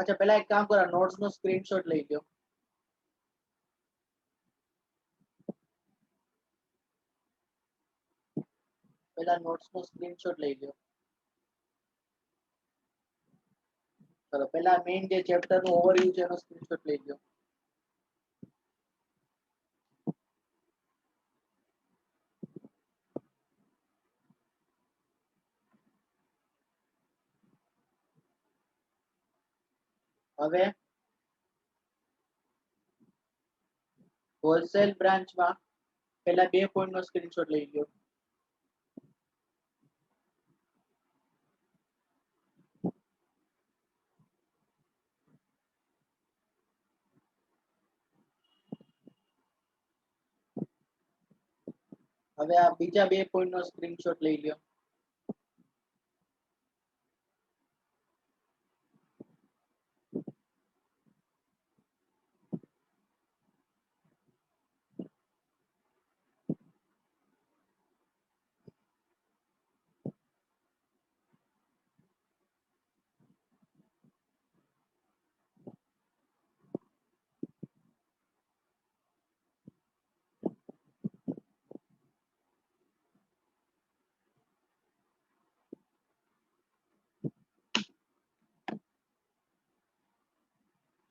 अच्छा पहला एक काम करो, नोट्स नो स्क्रीनशॉट લઈ લો. પહેલા નોટ્સ નો સ્ક્રીનશોટ લઈ લો. ચલો પહેલા મેઇન જે ચેપ્ટર નું ઓવરવ્યુ છે એનો સ્ક્રીનશોટ લઈ લો. હવે હોલસેલ બ્રાન્ચમાં પહેલા 2 પોઈન્ટ નો સ્ક્રીનશોટ લઈ લો. હવે આ બીજા 2 પોઈન્ટ નો સ્ક્રીનશોટ લઈ લો.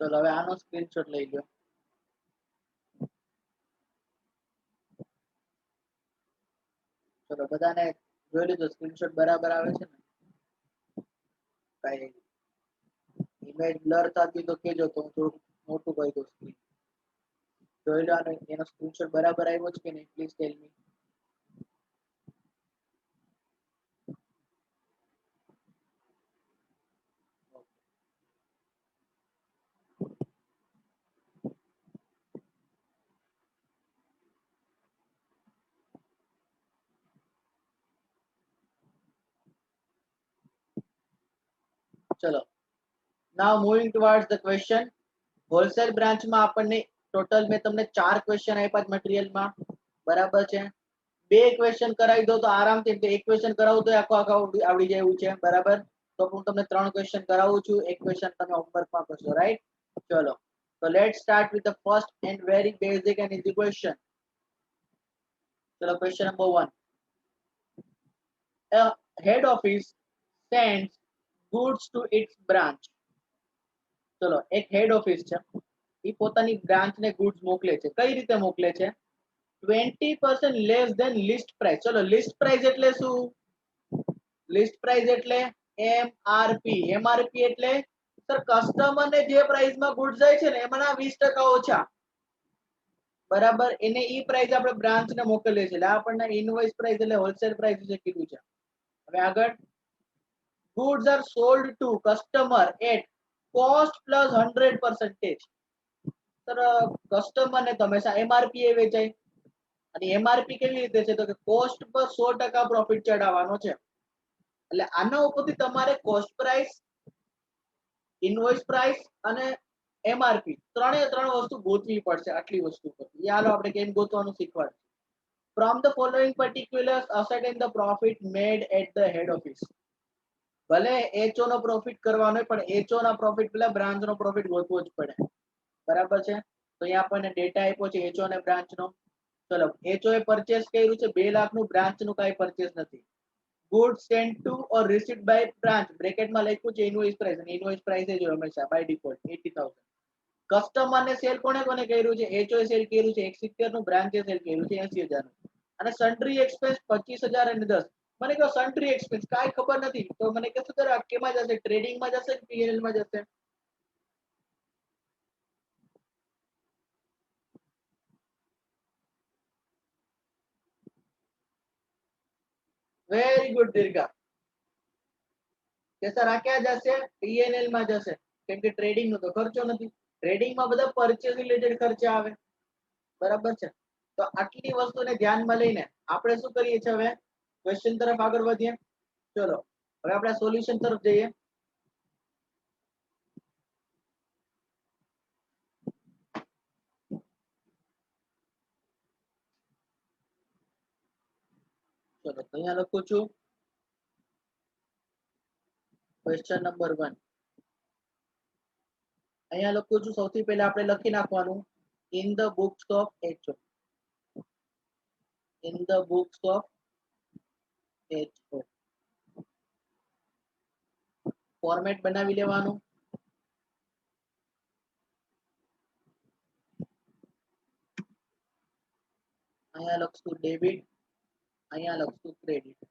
ચલો હવે આનો સ્ક્રીનશોટ લઈ લો. ચલો બધાને જોઈ લીધો સ્ક્રીનશોટ બરાબર આવે છે ને? કઈ ઇમેજ બ્લર થતી તો કેજો તો હું થોડું મોટું કરી દઉં સ્ક્રીન. જોઈ લો અને એનો સ્ક્રીનશોટ બરાબર આવ્યો છે કે નહીં પ્લીઝ ટેલ મી. ચલો now moving towards the question. Wholesale બ્રાન્ચમાં આપણને ટોટલ મેં તમને 4 ક્વેશ્ચન આપ્યા મટીરીયલમાં, બરાબર છે? 2 ક્વેશ્ચન કરાવી દો તો આરામથી, એક ક્વેશ્ચન કરાવું તો આખો આવડી જાય એવું છે, બરાબર? તો હું તમને 3 ક્વેશ્ચન કરાવું છું, એક ક્વેશ્ચન તમે હોમવર્કમાં કરશો, રાઈટ? ચલો તો let's start with the first and very basic and easy question. ચલો question number 1. A head office sends goods to its branch. ચલો એક હેડ ઓફિસ છે, એ પોતાની બ્રાન્ચ ને ગુડ્સ મોકલે છે. કઈ રીતે મોકલે છે? 20% લેસ ધેન લિસ્ટ પ્રાઇસ. ચલો લિસ્ટ પ્રાઇસ એટલે શું? લિસ્ટ પ્રાઇસ એટલે એમઆરપી. એમઆરપી એટલે સર કસ્ટમર ને જે પ્રાઇસ માં ગુડ્સ જાય છે ને એમાંના 20% ઓછા, બરાબર? એને ઈ પ્રાઇસ આપણે બ્રાન્ચ ને મોકલીએ છીએ. એટલે આપણને ઇનવોઇસ પ્રાઇસ એટલે હોલસેલ પ્રાઇસ વિશે કીધું છે. હવે આગળ, goods are sold to customer at cost plus 100%. Sir customer ને તો હંમેશા એમઆરપી એ વેચાય, અને એમઆરપી કેવી રીતે છે? તો કે કોસ્ટ પર 100% પ્રોફિટ ચડાવવાનો છે. એટલે આના ઉપરથી તમારે કોસ્ટ પ્રાઇસ, ઇનવોઇસ પ્રાઇસ અને એમઆરપી ત્રણે ત્રણ વસ્તુ ગોતવી પડશે. આટલી વસ્તુ પર યાર આપણે કેમ ગોતવાનું શીખવાડ. From the following particulars ascertain the profit made at the head office. ભલે એચઓ નો પ્રોફિટ કરવાનો હોય પણ એચઓ ના પ્રોફિટ પેલા બ્રાન્ચ નો પ્રોફિટ ગોતવો જ પડે, બરાબર છે? તો અહીંયા આપણને ડેટા આપ્યો છે એચઓ અને બ્રાન્ચ નો. ચલો એચઓ એ પરચેસ કર્યું છે 2 લાખ નું, બ્રાન્ચ નું કાઈ પરચેસ નથી. goods sent to or received by branch, બ્રેકેટમાં લખ્યું છે ઇનવોઇસ પ્રાઇસ, અને ઇનવોઇસ પ્રાઇસ જ હોય હંમેશા બાય ડિફોલ્ટ 80000. કસ્ટમર ને સેલ કોને કોને કર્યું છે? એચઓ એ સેલ કર્યું છે 170 નું, બ્રાન્ચે સેલ કર્યું છે 80000 નું. અને સન્ડ્રી એક્સપેન્સ 25000 અને 10. મને કહો સન્ડ્રી એક્સપેન્સ કાઈ ખબર નથી તો મને કહેશો સર આ કેમાં જશે? ટ્રેડિંગ માં જશે કે પીએનએલ માં જશે? Very good Dirgha. કે સર આ ક્યાં જશે? પીએનએલ માં જશે, કેમ કે ટ્રેડિંગ નો તો ખર્ચો નથી. ટ્રેડિંગ માં બધા પરચેસ રિલેટેડ ખર્ચા આવે, બરાબર છે? તો આટલી વસ્તુને ધ્યાનમાં લઈને આપણે શું કરીએ છીએ? હવે ક્વેશ્ચન તરફ આગળ વધીએ. ચલો હવે આપણે સોલ્યુશન તરફ જઈએ. ચલો તો અહીંયા લખું છું ક્વેશ્ચન નંબર 1. અહીંયા લખું છું, સૌથી પહેલા આપણે લખી નાખવાનું in the books of HO, in the books of HO. Format બનાવી લેવાનું. અહીંયા લખશું ડેબિટ, અહીંયા લખશું ક્રેડિટ.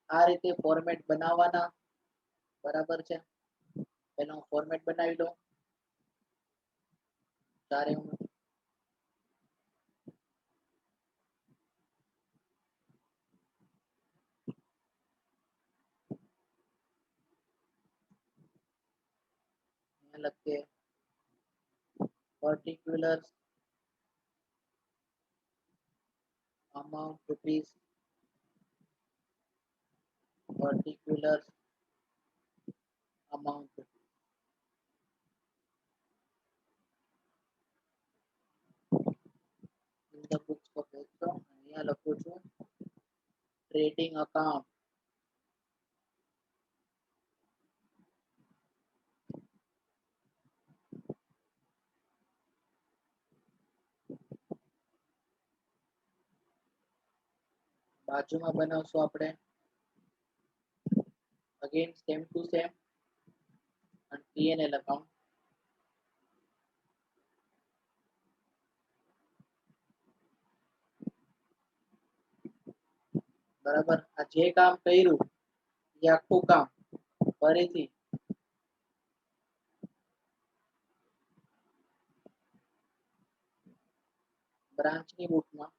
આ રીતે ફોર્મેટ બનાવવાના. બરાબર છે. પહેલા હું ફોર્મેટ બનાવી લઉં. ત્યારે હું લખીએ particulars amount rupees, particulars amount rupees. In the books of Exxon, અહીંયા લખું છું trading account. બાજુમાં બનાવશું આપણે again same to same and P&L account. બરાબર. આ જે કામ કર્યું એ આખું કામ ફરીથી બ્રાન્ચની બુકમાં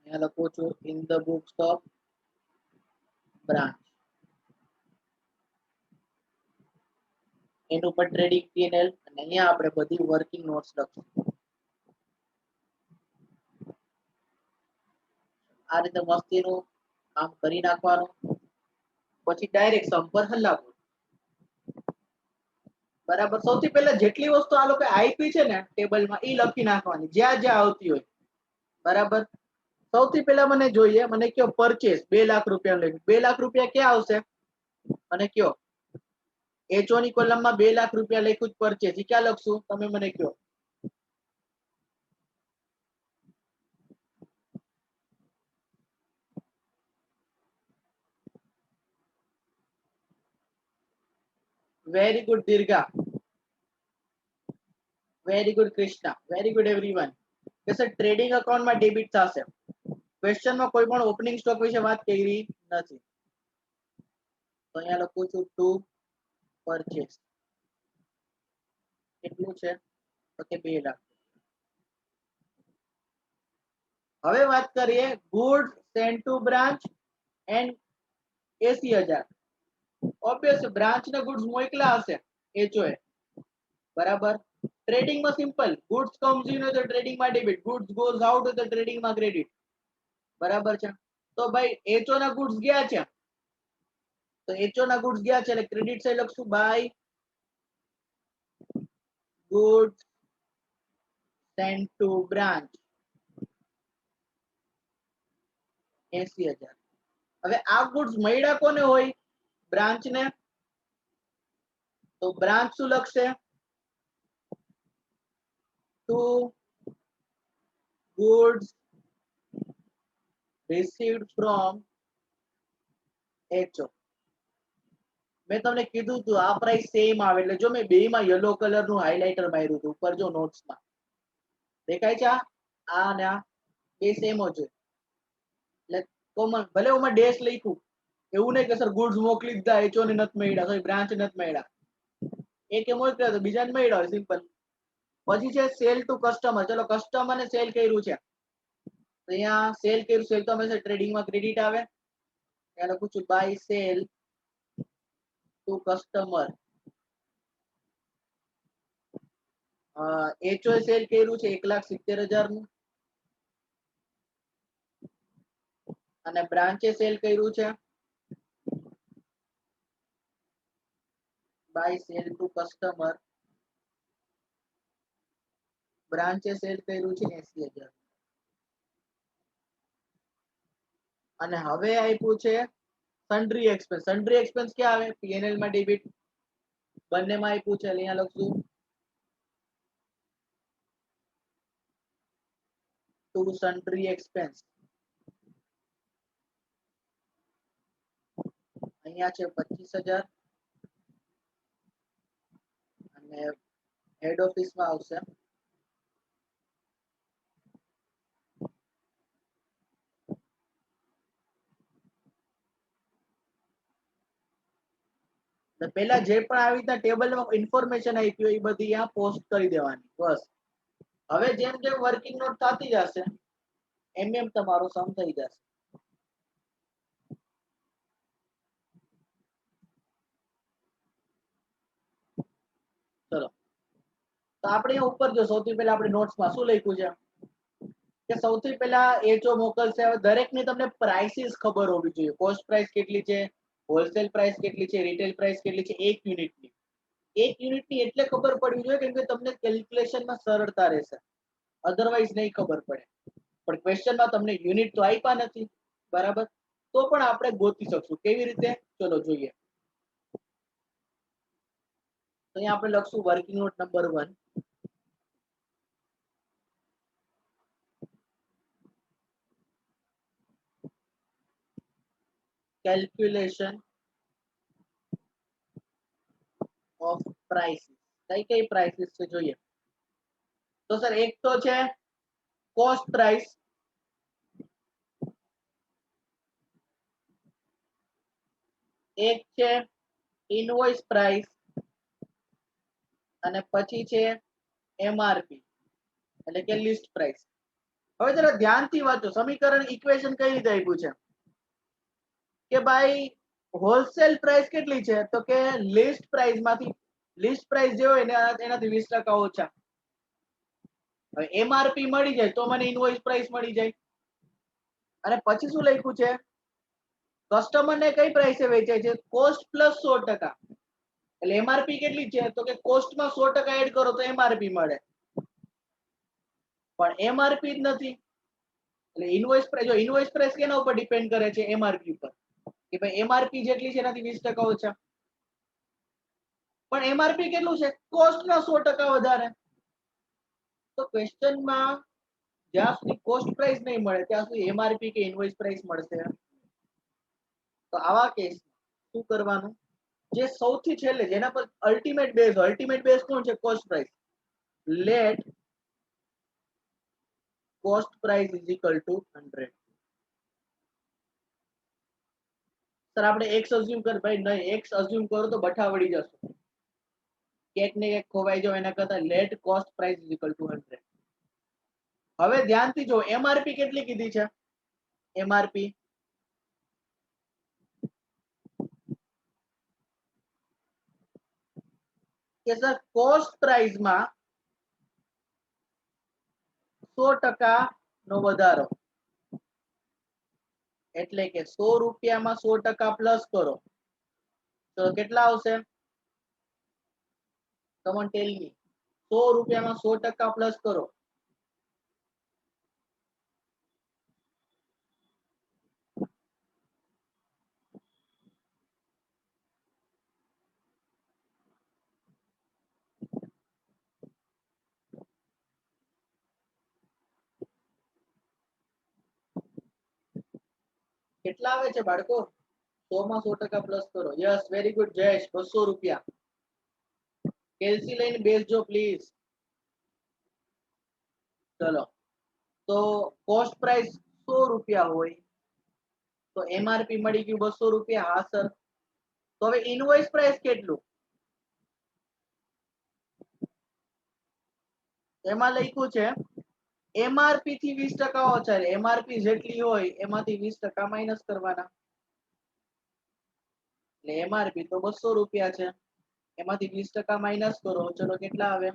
અહીંયા લખું છું in the books of branch. એનું પર ટ્રેડિંગ P&L અને અહીંયા આપણે બધી વર્કિંગ નોટ્સ લખશું. આ રીતે મસ્તીનું કામ કરી નાખવાનું. પછી ડાયરેક્ટ સમ પર હલાવવું. બરાબર. સૌથી પહેલા જેટલી વસ્તુ આ લોકો આપી છે ને ટેબલમાં એ લખી નાખવાની જ્યાં જ્યાં આવતી હોય. બરાબર. સૌથી પહેલા મને જોઈએ, મને કયો પરચેસ 2 લાખ રૂપિયા લઈ. 2 લાખ રૂપિયા ક્યાં આવશે મને કયો? એચઓ ની કોલમમાં 2 લાખ રૂપિયા લખ્યું જ પરચેસ. એ ક્યાં લખશું તમે મને કયો? Very good Dirgha, very good Krishna, very good everyone. કે સર ટ્રેડિંગ અકાઉન્ટમાં ડેબિટ થશે. ક્વેશ્ચનમાં કોઈ પણ ઓપનિંગ સ્ટોક વિશે વાત કરી નથી. તો અહીંયા લખું છું ટુ પરચેસ. કેટલું છે તો કે 2 લાખ. હવે વાત કરીએ goods sent to branch and 80,000. Obvious branch ને ગુડ્સ મોકલા હશે એચઓએ. બરાબર. ટ્રેડિંગમાં સિમ્પલ, ગુડ્સ કમ્સ ઇન તો ટ્રેડિંગમાં ડેબિટ, ગુડ્સ ગોઝ આઉટ તો ટ્રેડિંગમાં ક્રેડિટ. બરાબર છે. તો ભાઈ એચઓ ના ગુડ્સ ગયા છે તો એચઓ ના ગુડ્સ ગયા છે એટલે ક્રેડિટ સાઈડ લખશું by goods sent to branch 80,000. હવે આ ગુડ્સ મળ્યા કોને હોય? બ્રાન્ચ ને. તો બ્રાન્ચ શું લખશે? To goods received from HO. મેં તમને કીધું હતું આ પ્રાઇસ સેમ આવે એટલે જો મેં બેમાં યલો કલર નું હાઇલાઇટર માર્યું હતું ઉપર જો નોટ્સમાં દેખાય છે. આ ને આ બે સેમ જ છે એટલે કોમન. ભલે ઓમાં ડેશ લખ્યું એવું નહીં કે સર ગુડ્સ મોકલી દીધા એચઓ ને નથી મળ્યા, સોરી બ્રાન્ચ નથી મળ્યા. એક એ મોકલ્યા તો બીજાને મળ્યા હોય સિમ્પલ. પછી છે સેલ ટુ કસ્ટમર. ચલો કસ્ટમર ને સેલ કર્યું છે તો અહીંયા સેલ કર્યું, સેલ તો હંમેશા ટ્રેડિંગમાં ક્રેડિટ આવે. ત્યાં લખું છું by sale to customer. HO sale કર્યું છે 1,70,000 નું. અને બ્રાન્ચે સેલ કર્યું છે બાય સેલ ટુ કસ્ટમર, બ્રાન્ચે સેલ કર્યું છે 80,000 અને હવે આપ્યું છે સન્ડ્રી એક્સપેન્સ. સન્ડ્રી એક્સપેન્સ ક્યાં આવે? પીએનએલ માં ડેબિટ. બંનેમાં આપ્યું છે, અહીંયા લખશું ટુ સન્ડ્રી એક્સપેન્સ. અહીંયા છે 25,000 અને હેડ ઓફિસમાં આવશે પેલા જે પણ આવી રીતના ટેબલમાં ઇન્ફોર્મેશન આપી હોય એ બધી અહીંયા પોસ્ટ કરી દેવાની બસ. હવે જેમ જેમ વર્કિંગ નોટ થતી જશે એમ એમ તમારો સમ થઈ જશે. ચલો તો આપણે ઉપર જો સૌથી પહેલા આપણે નોટ્સમાં શું લખ્યું છે કે સૌથી પહેલા એચઓ મોકલશે. હવે દરેકની તમને પ્રાઇસીસ ખબર હોવી જોઈએ. કોસ્ટ પ્રાઇસ કેટલી છે, હોલસેલ પ્રાઇસ કેટલી છે, રિટેલ પ્રાઇસ કેટલી છે, એક યુનિટની. એક યુનિટની એટલે ખબર પડવી જોઈએ કેમ કે તમને કેલ્ક્યુલેશનમાં સરળતા રહેશે, અધરવાઇઝ નહીં ખબર પડે. પણ ક્વેશ્ચનમાં તમને યુનિટ તો આપ્યા નથી, બરાબર? તો પણ આપણે ગોતી શકશું. કેવી રીતે? ચલો જોઈએ. તો અહીંયા આપણે લખશું working note number 1. Calculation of prices. કઈ કઈ પ્રાઇસીસ છે જોઈએ. તો સર એક તો છે કોસ્ટ પ્રાઇસ, એક છે ઇનવોઇસ પ્રાઇસ અને પછી છે એમઆરપી એટલે કે લિસ્ટ પ્રાઇસ. હવે જરા ધ્યાનથી વાંચો. સમીકરણ ઇક્વેશન કઈ રીતે આપ્યું છે કે ભાઈ હોલસેલ પ્રાઇસ કેટલી છે તો કે લિસ્ટ પ્રાઇસ માંથી, લિસ્ટ પ્રાઇસ જે હોય ને એનાથી 20% ઓછા. હવે એમઆરપી મળી જાય તો મને ઇનવોઇસ પ્રાઇસ મળી જાય. અને પછી શું લખ્યું છે? કસ્ટમર ને કઈ પ્રાઇસે વેચાય છે? Cost plus 100%. એટલે એમઆરપી કેટલી છે તો કે કોસ્ટમાં 100% એડ કરો તો એમઆરપી મળે. પણ એમઆરપી જ નથી એટલે ઇનવોઇસ પ્રાઇસ. જો ઇનવોઇસ પ્રાઇસ કેના ઉપર ડિપેન્ડ કરે છે? એમઆરપી ઉપર. કે ભાઈ એમઆરપી જેટલી છે એનાથી 20% ઓછા. પણ એમઆરપી કેટલું છે? કોસ્ટના 100% વધારે. તો ક્વેશ્ચનમાં જ્યાં સુધી કોસ્ટ પ્રાઇસ નહીં મળે ત્યાં સુધી એમઆરપી કે ઇનવોઇસ પ્રાઇસ મળશે. તો આવા કેસ શું કરવાનું? જે સૌથી છેલ્લે જેના પર અલ્ટિમેટ બેઝ હોય, અલ્ટિમેટ બેઝ કોણ છે? Cost price. Let cost price is equal to 100. Sir આપણે એક્સ અઝ્યુમ કર ભાઈ નહીં, એક્સ અઝ્યુમ કરો તો બઠા વળી જશો. કેક ને કેક ખોવાઈ જાવ એના કરતા let cost price is equal to 100. હવે ધ્યાનથી જો એમઆરપી કેટલી કીધી છે? એમઆરપી કે સર કોસ્ટ પ્રાઇસમાં 100% નો વધારો એટલે કે 100 રૂપિયામાં 100% પ્લસ કરો તો કેટલા આવશે? કમન ટેલ મી. 100 રૂપિયામાં 100% પ્લસ કરો કેટલા આવે છે બાળકો? 100 માં 100% પ્લસ કરો. Yes, very good Jayesh. 200 રૂપિયા. કેલ્સી લઈને બેસજો પ્લીઝ. ચલો તો કોસ્ટ પ્રાઇસ 100 રૂપિયા હોય તો એમઆરપી મળી ગયું 200 રૂપિયા. હા સર. તો હવે ઇનવોઇસ પ્રાઇસ કેટલું? એમાં લખ્યું છે એમઆરપી થી 20% ઓછા. એમઆરપી જેટલી હોય એમાંથી 20% માઇનસ કરવાના. એટલે એમઆરપી તો 200 રૂપિયા છે, એમાંથી 20% માઇનસ કરો. ચલો કેટલા આવે?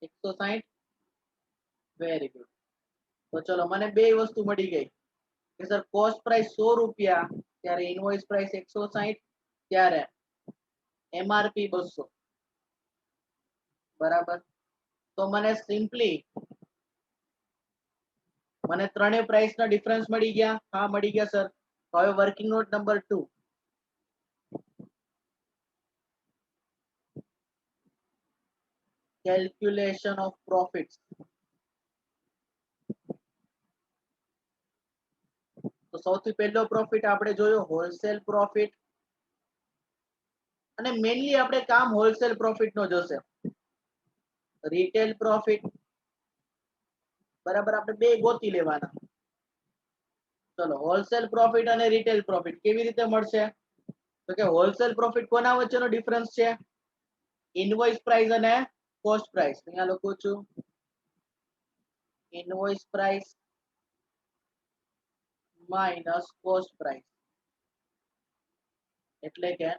160. Very good. તો ચલો મને બે વસ્તુ મળી ગઈ કે સર કોસ્ટ પ્રાઇસ 100 રૂપિયા, ત્યારે ઇનવોઇસ પ્રાઇસ 160, ત્યારે એમઆરપી 200, બરાબર. તો મને સિમ્પલી મને ત્રણેય પ્રાઇસ ના ડિફરન્સ મળી ગયા. હા મળી ગયા સર. હવે working note number 2, calculation of profits. તો સૌથી પહેલો પ્રોફિટ આપણે જોયો હોલસેલ પ્રોફિટ, અને મેઇનલી આપણે કામ હોલસેલ પ્રોફિટ નો જોશે. રિટેલ પ્રોફિટ, બરાબર, આપણે બે ગોતી લેવાના. ચલો હોલસેલ પ્રોફિટ અને રિટેલ પ્રોફિટ કેવી રીતે મળશે? તો કે હોલસેલ પ્રોફિટ કોના વચ્ચેનો ડિફરન્સ છે? ઇનવોઇસ પ્રાઇસ અને કોસ્ટ પ્રાઇસ. અહીંયા લખું છું invoice price minus cost price, એટલે કે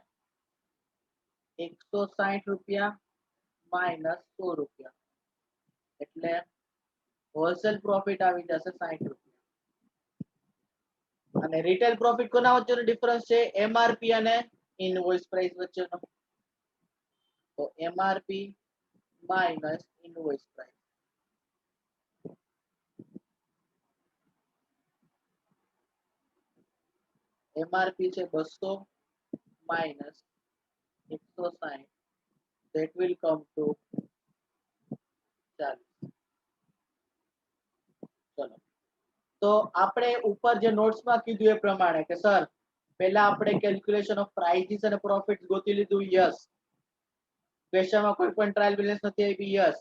160 રૂપિયા માઇનસ 100 રૂપિયા, એટલે હોલસેલ પ્રોફિટ આવી જશે 60 રૂપિયા. અને રિટેલ પ્રોફિટ કોના વચ્ચેનો ડિફરન્સ છે? એમઆરપી અને ઇનવોઇસ પ્રાઇસ વચ્ચેનો. તો MRP minus invoice price. MRP છે 200 minus 160, that will come to 40. ચલો તો આપણે ઉપર જે નોટ્સમાં કીધું એ પ્રમાણે કે સર પહેલા આપણે કેલ્ક્યુલેશન ઓફ પ્રાઇસીસ અને પ્રોફિટ્સ ગોતી લીધું. યસ. ક્વેશ્ચનમાં કોઈ પણ ટ્રાયલ બેલેન્સ નથી આવી. યસ.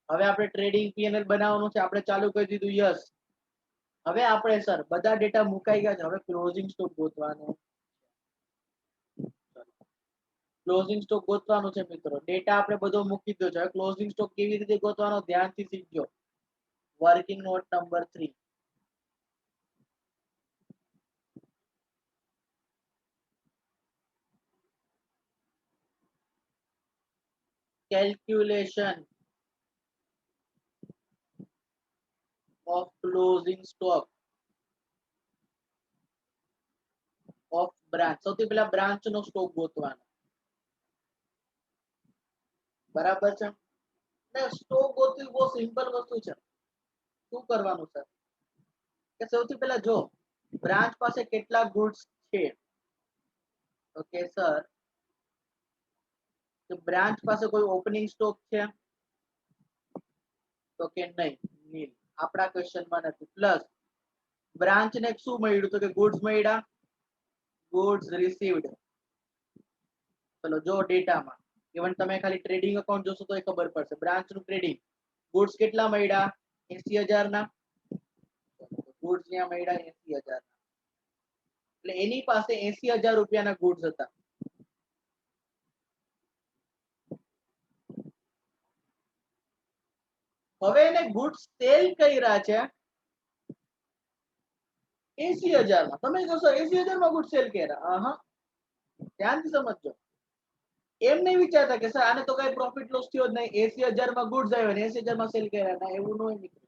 હવે આપણે ટ્રેડિંગ પીએનએલ બનાવવાનું છે, આપણે ચાલુ કરી દીધું. યસ. હવે આપણે સર બધા ડેટા મુકાઈ ગયા છે, હવે ક્લોઝિંગ સ્ટોક ગોતવાનો. ક્લોઝિંગ સ્ટોક ગોતવાનું છે મિત્રો. ડેટા આપણે બધો મૂકી દીધો છે. હવે ક્લોઝિંગ સ્ટોક કેવી રીતે ગોતવાનો ધ્યાનથી શીખજો. Working note number 3, calculation of closing stock of branch. સૌથી પહેલા બ્રાન્ચ નો સ્ટોક ગોતવાનો, બરાબર છે. ને સ્ટોક ગોતવી બહુ સિમ્પલ વસ્તુ છે. શું કરવાનું સર કે સૌથી પહેલા જો બ્રાન્ચ પાસે કેટલા ગુડ્સ છે, તો કે સર બ્રાન્ચ પાસે કોઈ ઓપનિંગ સ્ટોક છે, તો કે નહીં, નીલ. આપણા ક્વેશ્ચનમાં નથી. પ્લસ બ્રાન્ચ ને શું મળ્યું? તો કે ગુડ્સ મળ્યા, ગુડ્સ રિસીવ્ડ. ચલો જો ડેટામાં ઇવન તમે ખાલી ટ્રેડિંગ અકાઉન્ટ જોશો તો ખબર પડશે. બ્રાન્ચ નું ટ્રેડિંગ ગુડ્સ કેટલા મળ્યા? 80,000 ના. ગુડ્સ ત્યાં મળ્યા 80,000 ના, એટલે એની પાસે 80,000 રૂપિયાના ગુડ્સ હતા. હવે એને ગુડ્સ સેલ કર્યા છે 80,000 માં. તમે કહો સર 80,000 માં ગુડ્સ સેલ કર્યા? હા, ધ્યાનથી સમજજો. એમ નહીં વિચારતા કે સર આને તો કઈ પ્રોફિટ લોસ થયો જ નહીં, 80,000 માં ગુડ્સ આવ્યો ને 80,000 માં સેલ કર્યા. ના, એવું ન હોય મિત્રો.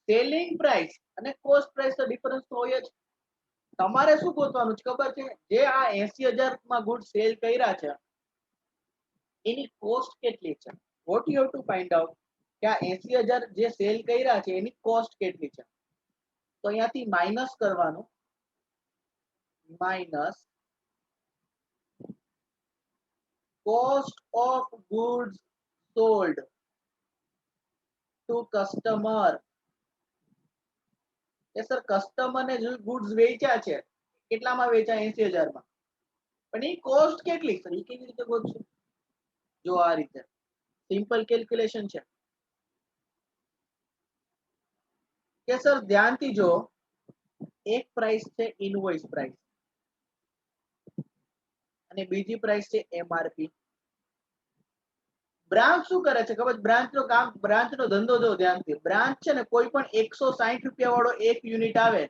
સેલિંગ પ્રાઇસ અને કોસ્ટ પ્રાઇસ તો ડિફરન્સ તો હોય જ. તમારે શું ગોતવાનું છે ખબર છે? જે આ 80,000 માં ગુડ સેલ કર્યા છે એની કોસ્ટ કેટલી છે. What you have to find out કે આ 80,000 જે સેલ કર્યા છે એની કોસ્ટ કેટલી છે. તો અહીંયાથી માઇનસ કરવાનું, minus cost of goods sold to customer. કે સર કસ્ટમર ને જે ગુડ્સ વેચ્યા છે કેટલામાં વેચ્યા? 80,000 માં. પણ એ કોસ્ટ કેટલી? સર એ કેવી રીતે ગોતશું? જો આ રીતે સિમ્પલ કેલ્ક્યુલેશન છે કે સર ધ્યાનથી જો, એક પ્રાઇસ છે ઇનવોઇસ પ્રાઇસ અને બીજી પ્રાઇસ છે એમઆરપી. બ્રાન્ચ શું કરે છે ખબર? બ્રાન્ચ નો કામ, બ્રાન્ચ નો ધંધો જો ધ્યાનથી. બ્રાન્ચ છે ને કોઈ પણ 160 રૂપિયા વાળો એક યુનિટ આવે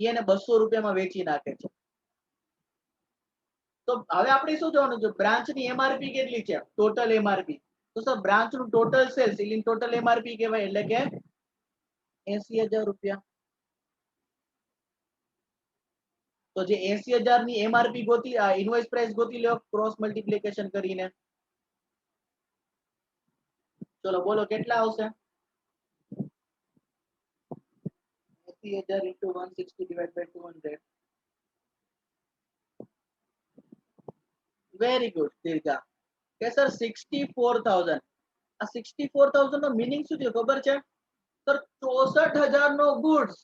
એને 200 રૂપિયામાં વેચી નાખે છે. તો હવે આપણે શું જોવાનું છે? બ્રાન્ચ ની એમઆરપી કેટલી છે? Total MRP. તો સર બ્રાન્ચ નું ટોટલ સેલ્સ એટલે ટોટલ એમઆરપી કહેવાય. એટલે કે 80,000 રૂપિયા. તો જે 80,000 ની એમઆરપી ગોતી ઇનવોઇસ પ્રાઇસ ગોતી લો ક્રોસ મલ્ટીપ્લિકેશન કરીને. ચલો બોલો કેટલા આવશે? 80,000 into 160 divided by 200. Very good Dirgha. કે સર 64,000. આ 64,000 નો મીનિંગ શું છે ખબર છે સર? 64,000 નો ગુડ્સ,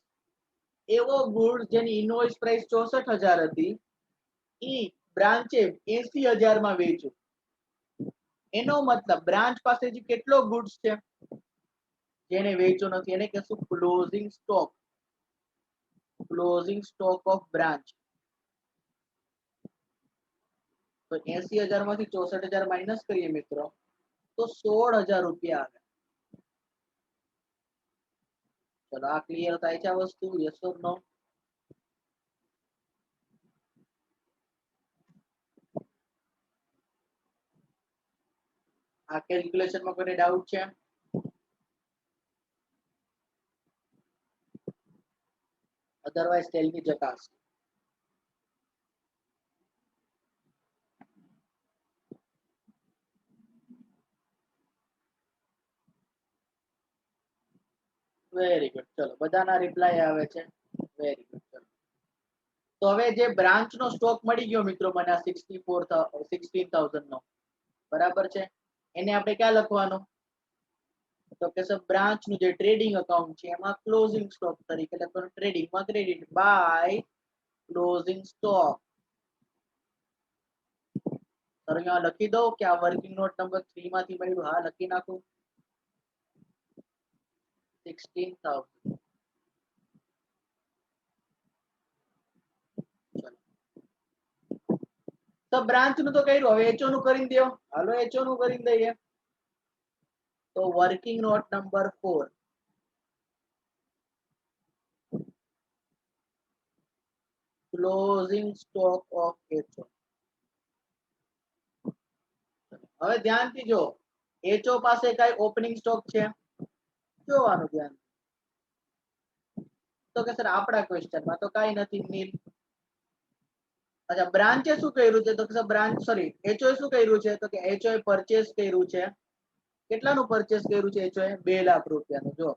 એવો ગુડ્સ જેની ઇનવોઇસ પ્રાઇસ 64,000 હતી ઈ બ્રાન્ચે 80,000 માં વેચ્યું. એનો મતલબ બ્રાન્ચ પાસે જે કેટલો ગુડ્સ છે જેને વેચ્યો નથી એને કહેશું closing stock. Closing stock of branch. તો 80,000 માંથી 64,000 માઇનસ કરીએ મિત્રો તો 16,000 રૂપિયા આવે. ચલો આ ક્લિયર થાય છે આ વસ્તુ? Yes or no? આ કેલ્ક્યુલેશન માં કોઈને ડાઉટ છે? અધરવાઇઝ ટેલ મી જકાસ. Very good. ચલો બધાના રિપ્લાય આવે છે. Very good. ચલો તો હવે જે બ્રાન્ચ નો સ્ટોક મળી ગયો મિત્રો મને આ 16,000 નો, બરાબર છે, એને આપણે ક્યાં લખવાનું? તો કે સર બ્રાન્ચ નું જે ટ્રેડિંગ અકાઉન્ટ છે એમાં ક્લોઝિંગ સ્ટોક તરીકે લખવાનું. ટ્રેડિંગ માં credit by closing stock. Sir અહીંયા લખી દઉં કે આ વર્કિંગ નોટ નંબર 3 માંથી મળ્યું? હા લખી નાખું. 16,000. તો બ્રાન્ચ નું તો કર્યું, હવે એચઓ નું કરી દો. હાલો એચઓ નું કરી દઈએ. તો working note number 4, closing stock of HO. હવે ધ્યાનથી જો એચઓ પાસે કઈ ઓપનિંગ સ્ટોક છે જોવાનું ધ્યાન. તો કે સર આપણા ક્વેશ્ચનમાં તો કઈ નથી, નીલ. અચ્છા બ્રાન્ચે શું કર્યું છે? તો કે બ્રાન્ચ સોરી એચઓ શું કર્યું છે? તો કે એચઓ પરચેસ કર્યું છે. કેટલાનું પરચેસ કર્યું છે એચઓ? 2 લાખ રૂપિયાનું. જો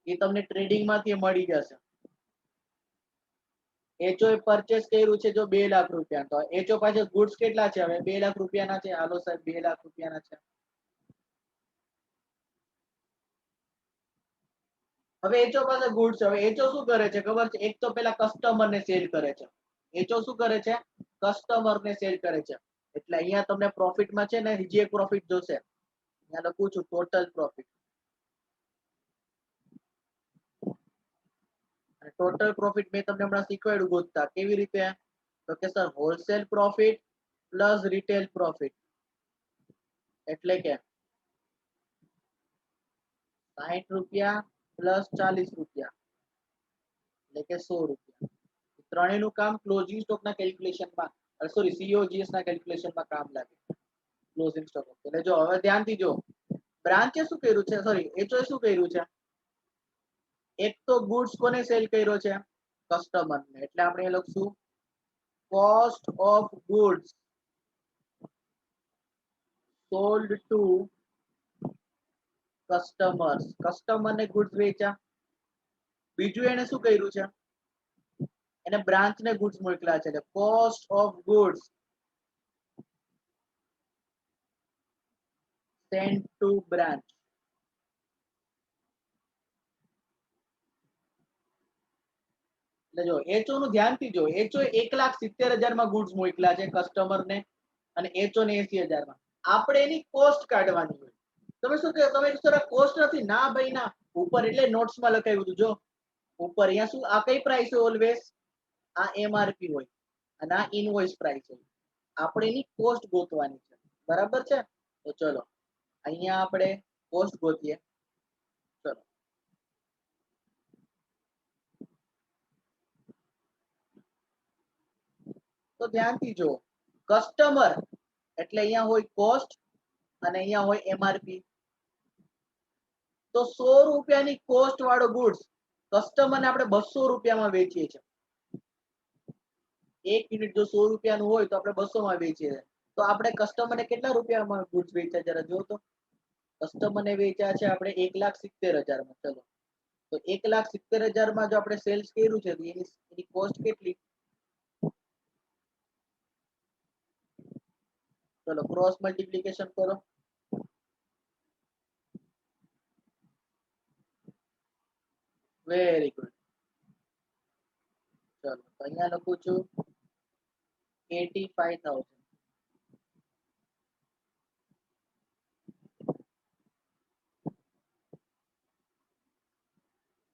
એ તમને ટ્રેડિંગ માંથી મળી જશે. એચઓ પરચેસ કર્યું છે જો 2 લાખ રૂપિયા. તો એચઓ પાસે ગુડ્સ કેટલા છે? હવે 2 લાખ રૂપિયાના છે. હાલો સાહેબ 2 લાખ રૂપિયાના છે. હવે એચઓ પાસે ગુડ્સ. હવે એચઓ શું કરે છે ખબર છે? એક તો પેલા કસ્ટમર ને સેલ કરે છે. એચઓ શું કરે છે? કસ્ટમર ને સેલ કરે છે. એટલે અહીંયા તમને પ્રોફિટમાં છે ને બીજી એક પ્રોફિટ જોશે. અહીંયા લખું છું ટોટલ પ્રોફિટ. ટોટલ પ્રોફિટ મેં તમને હમણાં શીખવાડ્યું ગોતતા. કેવી રીતે? તો કે sir wholesale profit plus retail profit એટલે કે 60 રૂપિયા પ્લસ 40 રૂપિયા એટલે કે 100 રૂપિયા. ત્રણેયનું કામ ક્લોઝિંગ સ્ટોકના કેલ્ક્યુલેશનમાં સોરી સીઓજીએસ ના કેલ્ક્યુલેશનમાં કામ લાગે. Closing stock. એટલે જો હવે ધ્યાનથી જો બ્રાન્ચે શું કર્યું છે, સોરી એચઓ શું કર્યું છે? એક તો ગુડ્સ કોને સેલ કર્યો છે? કસ્ટમર ને. એટલે આપણે લખશું cost of goods sold to customers. Customer ને ગુડ્સ વેચ્યા. બીજું એને શું કર્યું છે? એને બ્રાન્ચ ને ગુડ્સ મોકલ્યા છે. એટલે cost of goods sent to branch. એટલે જો એચઓ નું ધ્યાનથી જો એચઓ 1,70,000 માં ગુડ્સ મોકલ્યા છે કસ્ટમર ને અને એચઓ ને 80,000 માં. આપણે એની કોસ્ટ કાઢવાની હોય. તમે શું કહો? તમે સર કોસ્ટ નથી? ના ભાઈ ના. ઉપર એટલે નોટ્સમાં લખાયું હતું જો ઉપર. અહીંયા શું આ કઈ પ્રાઇસ હોય? ઓલવેઝ આ એમઆરપી હોય અને આ ઇનવોઇસ પ્રાઇસ હોય. આપણે એની કોસ્ટ ગોતવાની છે. બરાબર છે? તો ચલો અહીંયા આપણે કોસ્ટ ગોતીએ. ચલો તો ધ્યાનથી જો કસ્ટમર એટલે અહીંયા હોય કોસ્ટ અને અહીંયા હોય એમઆરપી. તો 100 રૂપિયાની કોસ્ટ વાળો ગુડ્સ કસ્ટમરને આપણે 200 રૂપિયામાં વેચીએ છીએ. 1 યુનિટ જો 100 રૂપિયાનું હોય તો આપણે 200 માં વેચીએ છીએ. તો આપણે કસ્ટમરને કેટલા રૂપિયામાં ગુડ્સ વેચ્યા જરા જો તો. કસ્ટમરને વેચ્યા છે આપણે 1,70,000 માં. ચલો તો 1,70,000 માં જો આપણે સેલ્સ કર્યું છે તો એની કોસ્ટ કેટલી? ચલો ક્રોસ મલ્ટીપ્લિકેશન કરો. Very good. ચલો તો અહીંયા લખું છું 85,000.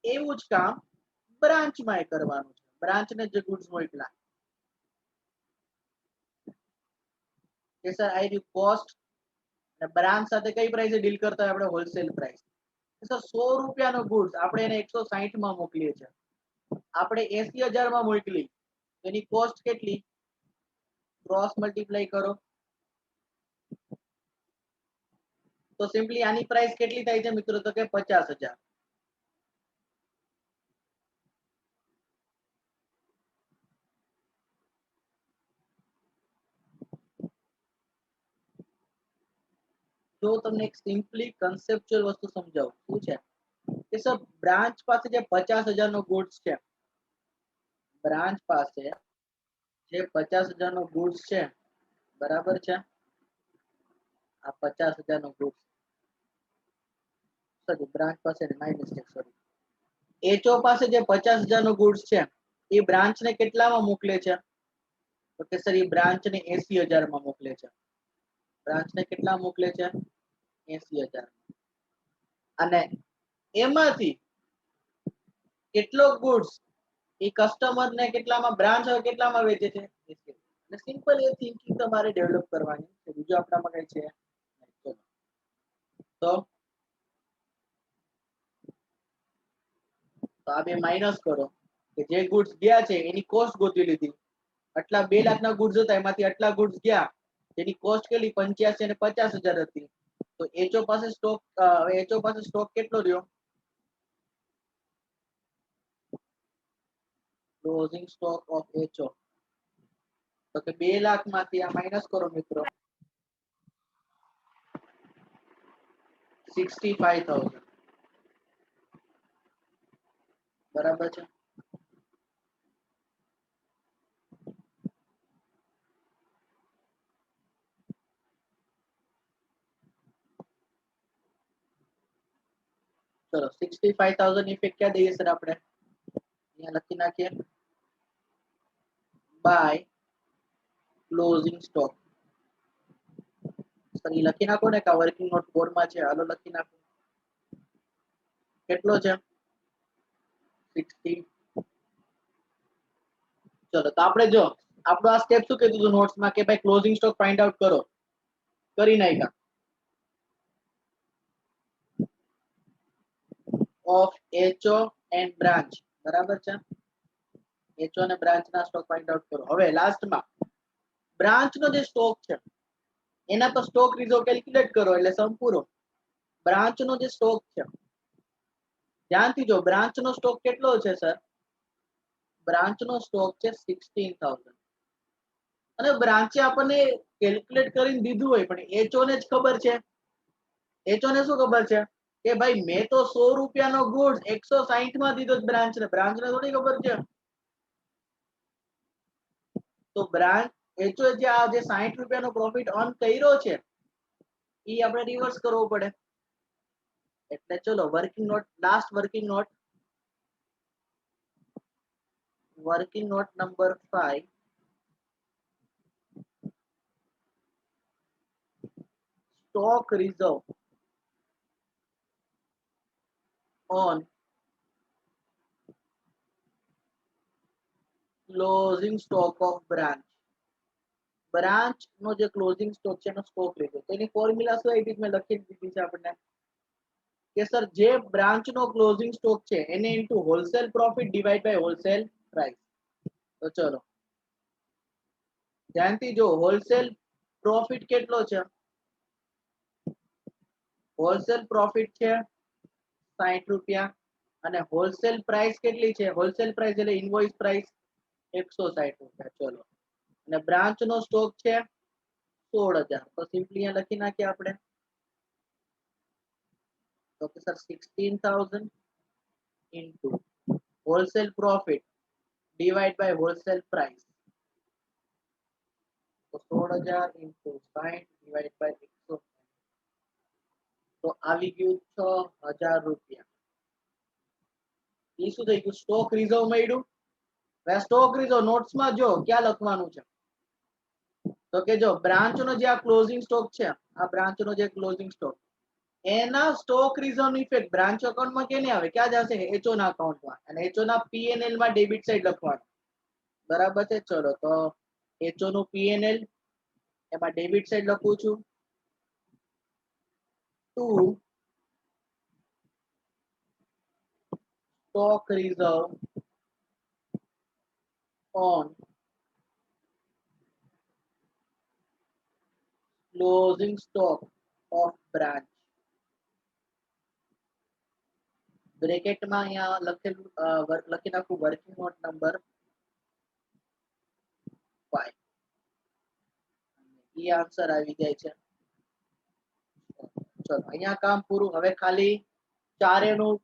એવું જ કામ બ્રાન્ચમાં કરવાનું છે. બ્રાન્ચને જે ગુડ્સ મોકલા કે સર આઈ રહ્યું કોસ્ટ અને બ્રાન્ચ સાથે કઈ પ્રાઇસે ડીલ કરતા હોય આપણે હોલસેલ પ્રાઇસ. સર 100 રૂપિયાનો ગુડ્સ આપણે એને 160 માં મોકલીએ છીએ. આપણે 80,000 માં મોકલી એની કોસ્ટ કેટલી? ક્રોસ મલ્ટીપ્લાય કરો તો સિમ્પલી આની પ્રાઇસ કેટલી થાય છે મિત્રો? તો કે 50,000. જો તમને એક સિમ્પલી કન્સેપ્ચ્યુઅલ વસ્તુ સમજાવું શું છે કે સર બ્રાન્ચ પાસે જે 50,000 નો ગુડ્સ છે, બ્રાન્ચ પાસે જે 50,000 નો ગુડ્સ છે બરાબર છે, આ 50,000 નો ગુડ્સ સોરી બ્રાન્ચ પાસે માય મિસ્ટેક સોરી એચઓ પાસે જે 50,000 નો ગુડ્સ છે એ બ્રાન્ચને કેટલામાં મોકલે છે? તો કે સર એ બ્રાન્ચને 80,000 માં મોકલે છે. બ્રાન્ચને કેટલા મોકલે છે? 80,000. અને એમાંથી કેટલો ગુડ્સ એ કસ્ટમરને કેટલામાં બ્રાન્ચ હવે કેટલામાં વેચે છે? એટલે સિમ્પલ એ થિંકિંગ તમારે ડેવલપ કરવાની છે. બીજું આપણામાં કઈ છે તો આ બે માઇનસ કરો કે જે ગુડ્સ ગયા છે એની કોસ્ટ ગોતી લીધી. આટલા 2 લાખના ગુડ્સ હતા એમાંથી આટલા ગુડ્સ ગયા જેની કોસ્ટ કેટલી 85 અને 50,000 હતી. તો એચઓ પાસે સ્ટોક કેટલો રહ્યો? ક્લોઝિંગ સ્ટોક ઓફ એચઓ તો કે 2 લાખ માંથી આ માઈનસ કરો મિત્રો 65,000 બરાબર છે. ચલો 65,000 ઇફેક્ટ ક્યાં દઈએ સર આપણે? અહીંયા લખી નાખીએ બાય ક્લોઝિંગ સ્ટોક. સર એ લખી નાખો ને કે વર્કિંગ નોટ 4 માં છે. હાલો લખી નાખો કેટલો છે 60. ચલો તો આપણે જો આપણો આ સ્ટેપ શું કીધું હતું નોટ્સમાં કે ભાઈ ક્લોઝિંગ સ્ટોક ફાઇન્ડ આઉટ કરો. કરી નાખ્યા. ઓફ એચઓ એન્ડ બ્રાન્ચ બરાબર છે. એચઓ અને બ્રાન્ચ ના સ્ટોક ફાઇન્ડ આઉટ કરો. હવે લાસ્ટમાં બ્રાન્ચ નો જે સ્ટોક છે એના પર સ્ટોક રિઝર્વ કેલ્ક્યુલેટ કરો એટલે સમ પૂરો. બ્રાન્ચ નો જે સ્ટોક છે ધ્યાનથી જો બ્રાન્ચ નો સ્ટોક કેટલો છે સર? બ્રાન્ચ નો સ્ટોક છે 16,000 અને બ્રાન્ચે આપણને કેલ્ક્યુલેટ કરીને દીધું હોય પણ એચઓ ને જ ખબર છે. એચઓ ને શું ખબર છે કે ભાઈ મેં તો 100 રૂપિયાનો ગુડ્સ 160 માં દીધો બ્રાન્ચને થોડી ખબર છે. તો બ્રાન્ચ એચઓ જે આ જે 60 રૂપિયાનો પ્રોફિટ અર્ન કર્યો છે એ આપણે રિવર્સ કરવો પડે. એટલે ચલો working note last working note number 5 stock reserve on closing stock of branch. Branch નો જે ક્લોઝિંગ સ્ટોક છે એનો સ્ટોક લીધો તો એની ફોર્મ્યુલા શું આવી મેં લખી દીધી છે આપણને કે સર જે બ્રાન્ચ નો ક્લોઝિંગ સ્ટોક છે એને into wholesale profit divide by wholesale price. તો ચલો ધ્યાનથી જો હોલસેલ પ્રોફિટ કેટલો છે? હોલસેલ પ્રોફિટ છે 60 રૂપિયા અને હોલસેલ પ્રાઇસ કેટલી છે? હોલસેલ પ્રાઇસ એટલે ઇનવોઇસ પ્રાઇસ 160 રૂપિયા. ચલો, અને બ્રાન્ચ નો સ્ટોક છે 16,000. તો સિમ્પલી અહીંયા લખી નાખીએ આપણે. તો કે sir 16,000 into wholesale profit divide by wholesale price. તો 16,000 into 60 divide by 160. તો આવી ગયું 6,000 રૂપિયા. એ શું થઈ ગયું? સ્ટોક રિઝર્વ મળ્યું. હવે સ્ટોક રિઝર્વ નોટ્સ માં જો ક્યાં લખવાનું છે? તો કે જો બ્રાન્ચ નો જે આ ક્લોઝિંગ સ્ટોક છે, આ બ્રાન્ચ નો જે ક્લોઝિંગ સ્ટોક, એના સ્ટોક રિઝર્વ ઇફેક્ટ બ્રાન્ચ એકાઉન્ટમાં કેને આવે? ક્યાં જશે? એચઓ ના અકાઉન્ટમાં. અને એચઓ ના પીએનએલ માં ડેબિટ સાઈડ લખવાનું. બરાબર છે. ચલો, તો એચઓ નું પીએનએલ એમાં ડેબિટ સાઈડ લખું છું to stock reserve on closing stock of branch. બ્રેકેટમાં અહીંયા લખેલું લખી નાખું વર્કિંગ નોટ નંબર 5. એ આન્સર આવી જાય છે. ચલો, અહીંયા કામ પૂરું. હવે ખાલી ચારેનું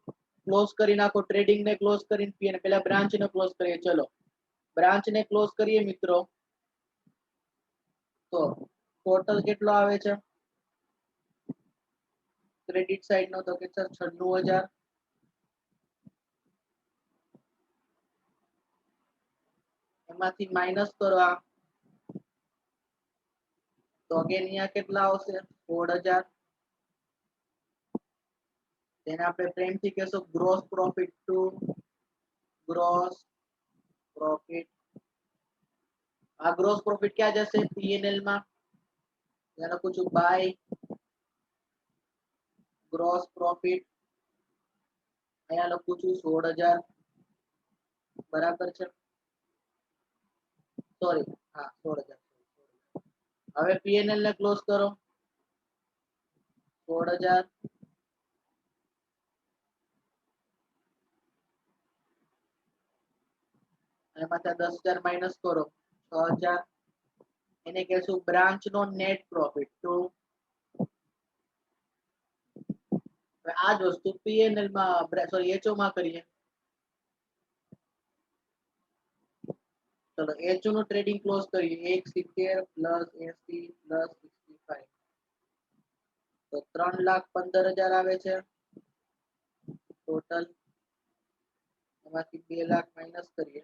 ક્લોઝ કરી નાખો. ટ્રેડિંગ ને ક્લોઝ કરીને પીએન પેલા બ્રાન્ચ ને ક્લોઝ કરીએ. ચલો, બ્રાન્ચ ને ક્લોઝ કરીએ મિત્રો. તો ટોટલ કેટલો આવે છે ક્રેડિટ સાઈડ નો? તો કે સર 96,000. એમાંથી માઇનસ કરવા તો અગેન અહીંયા કેટલા આવશે? 16,000. તેને આપણે પ્રેમથી કહેશું gross profit to gross profit. આ ગ્રોસ પ્રોફિટ ક્યાં જશે? પીએનએલ માં. ત્યાં લખું છું બાય ગ્રોસ પ્રોફિટ. અહીંયા લખું છું 16,000. બરાબર છે. સોરી, હા 16,000. હવે પીએનએલ ને ક્લોઝ કરો. 16,000. એમાંથી 10,000 માઇનસ કરો. 6,000. એને કહેશું બ્રાન્ચ નો નેટ પ્રોફિટ ટુ. આ જ વસ્તુ પીએનએલ માં સોરી એચઓ માં કરીએ. ચલો, એચઓ નું ટ્રેડિંગ ક્લોઝ કરીએ. 170 પ્લસ 80 પ્લસ 65. તો 3,15,000 આવે છે ટોટલ. એમાંથી 2 લાખ માઇનસ કરીએ.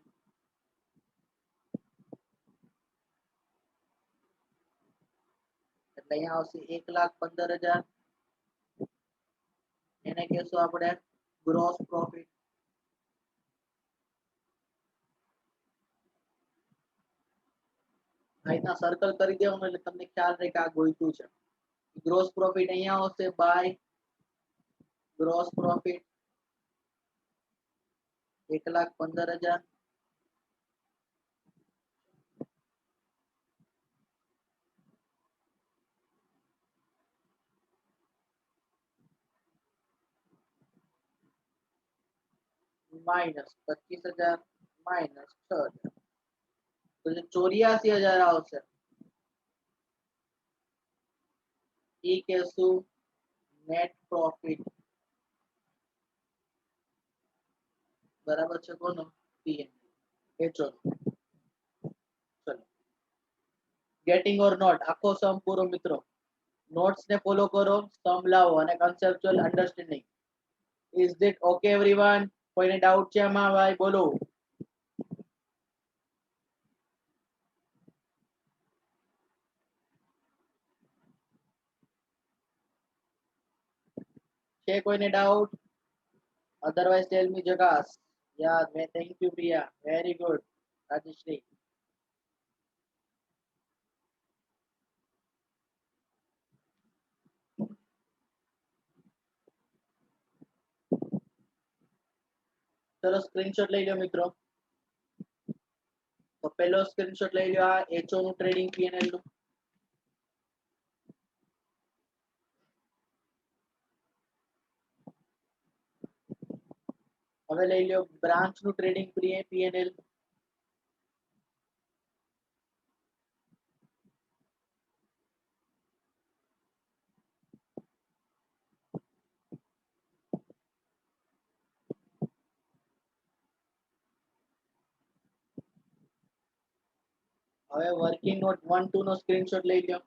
એટલે અહીંયા આવશે 1,15,000. એને કહેશું આપણે ગ્રોસ પ્રોફિટ. આ રીતના સર્કલ કરી દેવાનું એટલે તમને ખ્યાલ રહે કે આ ગોઈતું છે. ગ્રોસ પ્રોફિટ અહીંયા આવશે by gross profit 1,15,000. Minus 25,000 minus 6,000. તો 84,000 આવશે. એ કહેશું નેટ પ્રોફિટ. બરાબર છે. કોનો? PN HO. ચલો, ગેટિંગ ઓર નોટ આખો સમ પૂરો મિત્રો. નોટ્સ ને ફોલો કરો, સમ લાવો અને conceptual understanding. Is that okay everyone? કોઈને ડાઉટ છે આમાં? ભાઈ બોલો. છે કોઈને ડાઉટ? અધરવાઇઝ ટેલ મી જગાસ. યાર મે thank you Priya. Very good Rajshree. ચલો, સ્ક્રીનશોટ લઈ લો મિત્રો. તો પહેલો સ્ક્રીનશોટ લઈ લો આ એચઓ નું ટ્રેડિંગ પીએનએલ નું. હવે લઈ લ્યો બ્રાન્ચ નું ટ્રેડિંગ P&L. હવે વર્કિંગ નોટ 1 2 નો સ્ક્રીનશોટ લઈ લ્યો,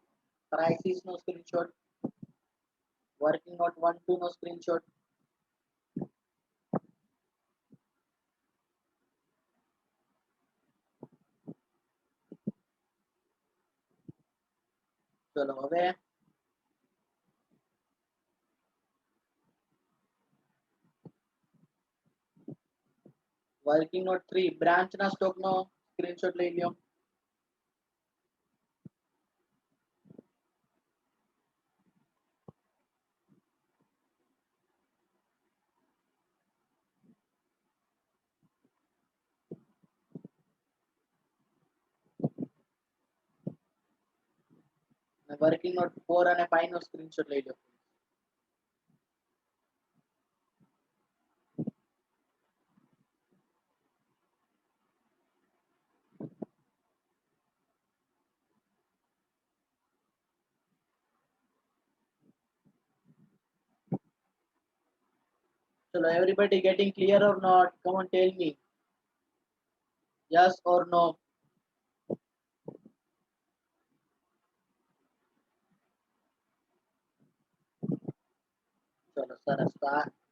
ક્રાઇસિસ નો સ્ક્રીનશોટ, વર્કિંગ નોટ 1 2 નો સ્ક્રીનશોટ. ચલો હવે વર્કિંગ નોટ 3 બ્રાન્ચ ના સ્ટોક નો સ્ક્રીનશોટ લઈ લ્યો. વર્કિંગ નોટ 4 અને 5 નો સ્ક્રીનશોટ લઈ લો. ચલો everybody getting clear or not? Come on, tell me. Yes or no? ચલો સરસ.